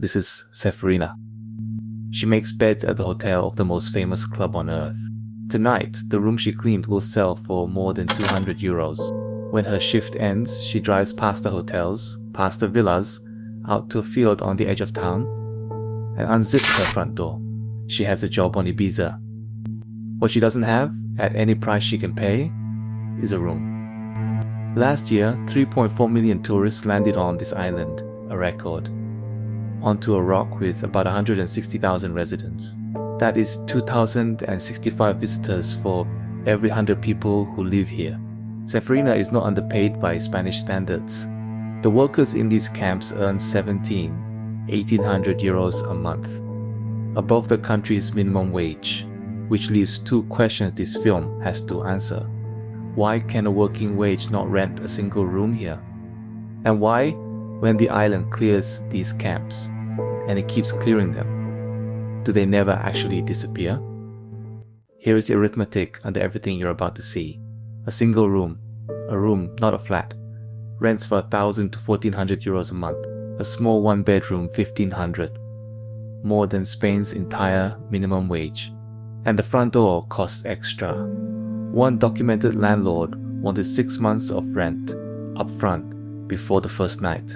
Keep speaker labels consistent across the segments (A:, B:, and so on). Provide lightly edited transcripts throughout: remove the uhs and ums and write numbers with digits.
A: This is Ceferina. She makes beds at the hotel of the most famous club on earth. Tonight, the room she cleaned will sell for more than 200 euros. When her shift ends, she drives past the hotels, past the villas, out to a field on the edge of town, and unzips her front door. She has a job on Ibiza. What she doesn't have, at any price she can pay, is a room. Last year, 3.4 million tourists landed on this island, a record, onto a rock with about 160,000 residents. That is 2,065 visitors for every 100 people who live here. Ceferina is not underpaid by Spanish standards. The workers in these camps earn 1,800 euros a month, above the country's minimum wage, which leaves two questions this film has to answer. Why can a working wage not rent a single room here? And why, when the island clears these camps, and it keeps clearing them, do they never actually disappear? Here is the arithmetic under everything you're about to see. A single room, not a flat, rents for 1,000 to 1,400 euros a month. A small one-bedroom, 1,500, more than Spain's entire minimum wage. And the front door costs extra. One documented landlord wanted 6 months of rent up front before the first night.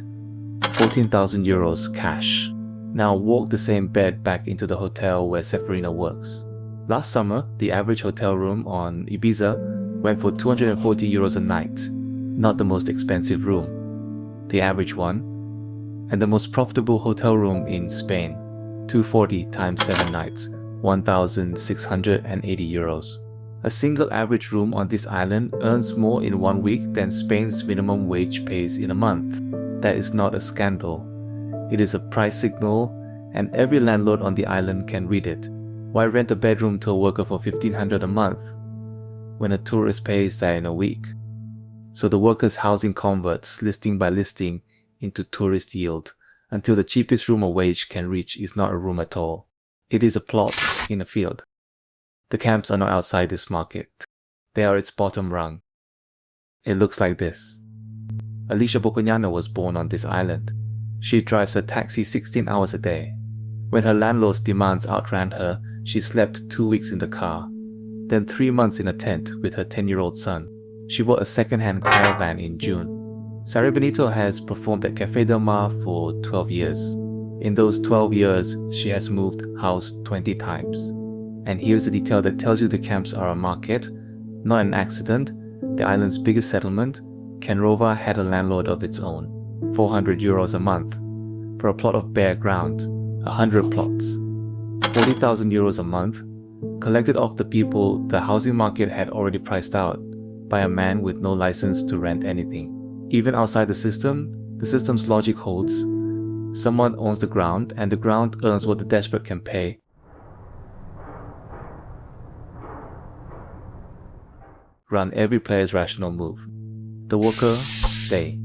A: 14,000 euros cash. Now walk the same bed back into the hotel where Ceferina works. Last summer, the average hotel room on Ibiza went for 240 euros a night. Not the most expensive room, the average one, and the most profitable hotel room in Spain. 240 times 7 nights, 1,680 euros. A single average room on this island earns more in 1 week than Spain's minimum wage pays in a month. That is not a scandal. It is a price signal, and every landlord on the island can read it. Why rent a bedroom to a worker for 1,500 a month when a tourist pays that in a week? So the workers' housing converts listing by listing into tourist yield until the cheapest room a wage can reach is not a room at all. It is a plot in a field. The camps are not outside this market. They are its bottom rung. It looks like this. Alicia Bocuñano was born on this island. She drives a taxi 16 hours a day. When her landlord's demands outran her, she slept 2 weeks in the car, then 3 months in a tent with her 10-year-old son. She bought a second-hand caravan in June. Saray Benito has performed at Café Del Mar for 12 years. In those 12 years, she has moved house 20 times. And here's the detail that tells you the camps are a market, not an accident. The island's biggest settlement, Canrova, had a landlord of its own. 400 euros a month for a plot of bare ground, 100 plots. 40,000 euros a month, collected off the people the housing market had already priced out by a man with no license to rent anything. Even outside the system's logic holds. Someone owns the ground, and the ground earns what the desperate can pay. Run every player's rational move. The worker, stay.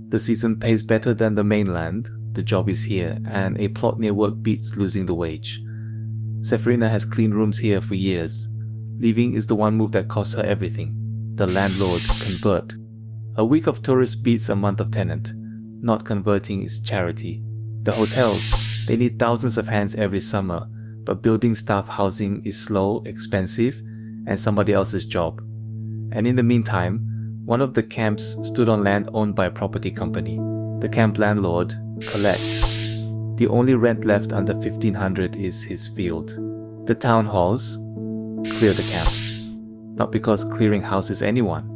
A: The season pays better than the mainland, the job is here, and a plot near work beats losing the wage. Ceferina has cleaned rooms here for years. Leaving is the one move that costs her everything. The landlord convert. A week of tourists beats a month of tenant. Not converting is charity. The hotels, they need thousands of hands every summer, but building staff housing is slow, expensive, and somebody else's job. And in the meantime, one of the camps stood on land owned by a property company. The camp landlord collects. The only rent left under 1,500 is his field. The town halls clear the camps. Not because clearing houses anyone.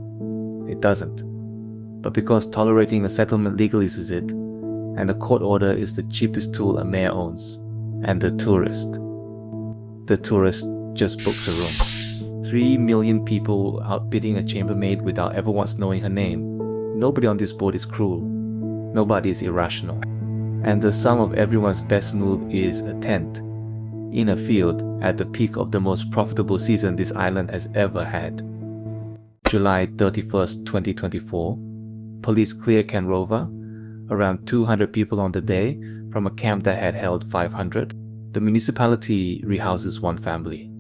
A: It doesn't. But because tolerating a settlement legalizes it, and the court order is the cheapest tool a mayor owns. And the tourist. The tourist just books a room. 3 million people outbidding a chambermaid without ever once knowing her name. Nobody on this boat is cruel. Nobody is irrational. And the sum of everyone's best move is a tent in a field at the peak of the most profitable season this island has ever had. July 31st, 2024. Police clear Canrova. Around 200 people on the day from a camp that had held 500. The municipality rehouses one family.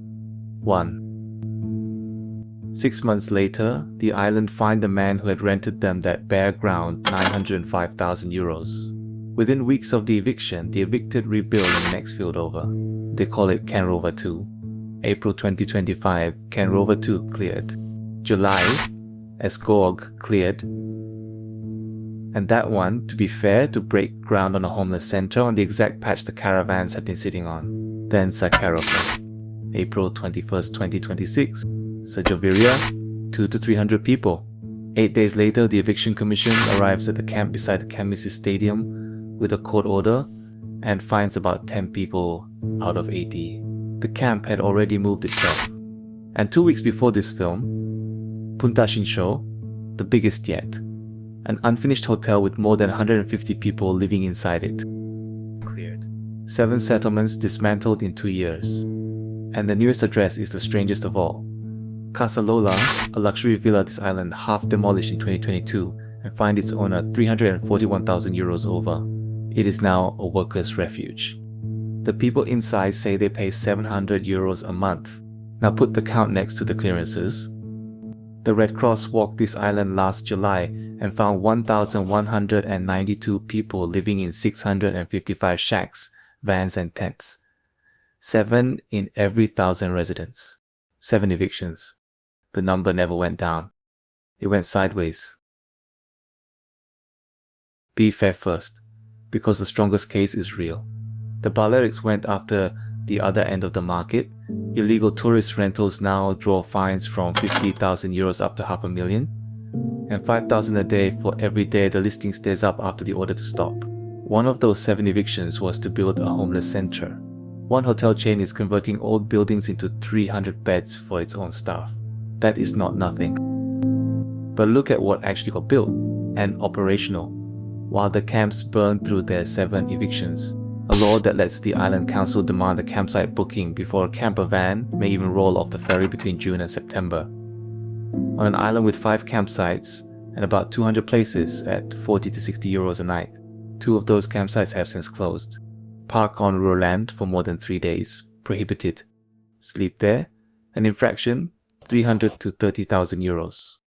A: 6 months later, the island fined the man who had rented them that bare ground 905,000 euros. Within weeks of the eviction, the evicted rebuild in the next field over. They call it Ken Rover 2. April 2025, Ken Rover 2 cleared. July, Esgorg cleared. And that one, to be fair, to break ground on a homeless center on the exact patch the caravans had been sitting on. Then Sakharov. April 21st, 2026, Sejoviria, 200 to 300 people. 8 days later, the eviction commission arrives at the camp beside the Chemist Stadium with a court order and finds about 10 people out of 80. The camp had already moved itself. And 2 weeks before this film, Puntashinsho, the biggest yet, an unfinished hotel with more than 150 people living inside it, cleared. 7 settlements dismantled in 2 years. And the newest address is the strangest of all. Casa Lola, a luxury villa this island, half demolished in 2022 and fined its owner 341,000 euros over. It is now a workers' refuge. The people inside say they pay 700 euros a month. Now put the count next to the clearances. The Red Cross walked this island last July and found 1,192 people living in 655 shacks, vans and tents. 7 in every 1,000 residents. 7 evictions. The number never went down. It went sideways. Be fair first, because the strongest case is real. The Balearics went after the other end of the market. Illegal tourist rentals now draw fines from 50,000 euros up to 500,000, and 5,000 a day for every day the listing stays up after the order to stop. One of those 7 evictions was to build a homeless center. One hotel chain is converting old buildings into 300 beds for its own staff. That is not nothing. But look at what actually got built and operational, while the camps burn through their 7 evictions. A law that lets the island council demand a campsite booking before a camper van may even roll off the ferry between June and September. On an island with 5 campsites and about 200 places at 40 to 60 euros a night, 2 of those campsites have since closed. Park on rural land for more than 3 days, prohibited. Sleep there, an infraction, 300 to 30,000 euros.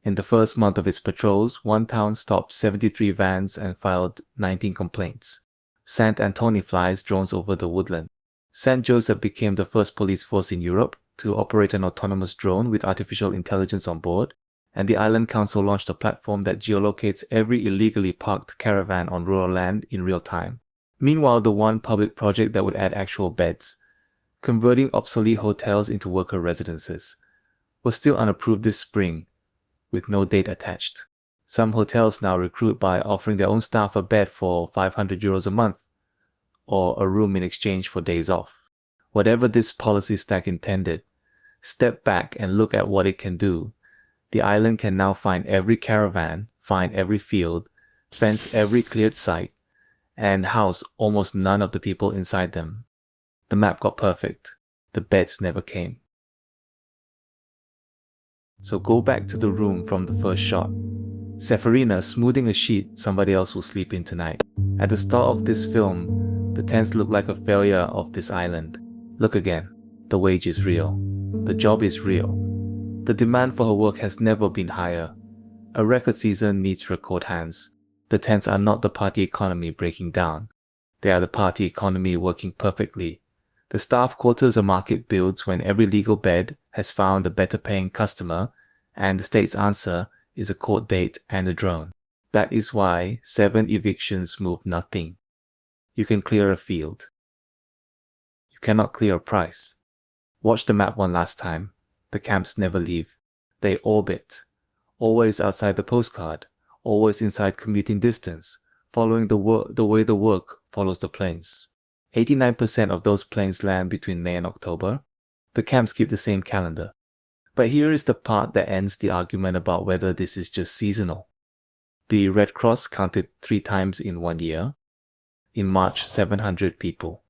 A: In the first month of its patrols, one town stopped 73 vans and filed 19 complaints. Sant Antoni flies drones over the woodland. St. Joseph became the first police force in Europe to operate an autonomous drone with artificial intelligence on board, and the Island Council launched a platform that geolocates every illegally parked caravan on rural land in real time. Meanwhile, the one public project that would add actual beds, converting obsolete hotels into worker residences, was still unapproved this spring, with no date attached. Some hotels now recruit by offering their own staff a bed for 500 euros a month, or a room in exchange for days off. Whatever this policy stack intended, step back and look at what it can do. The island can now find every caravan, find every field, fence every cleared site, and house almost none of the people inside them. The map got perfect. The beds never came. So go back to the room from the first shot. Ceferina smoothing a sheet somebody else will sleep in tonight. At the start of this film, the tents look like a failure of this island. Look again. The wage is real. The job is real. The demand for her work has never been higher. A record season needs record hands. The tents are not the party economy breaking down. They are the party economy working perfectly. The staff quarters a market builds when every legal bed has found a better paying customer, and the state's answer is a court date and a drone. That is why 7 evictions move nothing. You can clear a field. You cannot clear a price. Watch the map one last time. The camps never leave. They orbit. Always outside the postcard. Always inside commuting distance. Following the way the work follows the planes. 89% of those planes land between May and October. The camps keep the same calendar. But here is the part that ends the argument about whether this is just seasonal. The Red Cross counted 3 times in 1 year. In March, 700 people.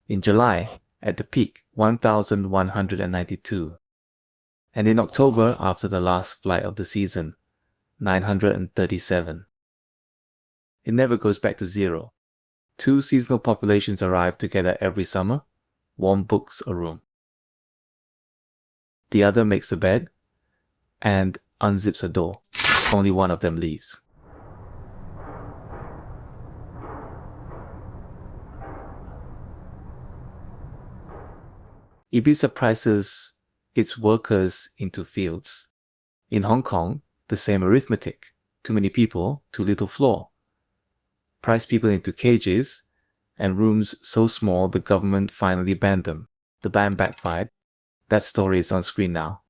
A: In July, at the peak, 1,192. And in October, after the last flight of the season, 937. It never goes back to 0. 2 seasonal populations arrive together every summer. One books a room. The other makes a bed and unzips a door. Only one of them leaves. Ibiza prices its workers into fields. In Hong Kong, the same arithmetic. Too many people, too little floor. Price people into cages, and rooms so small the government finally banned them. The ban backfired. That story is on screen now.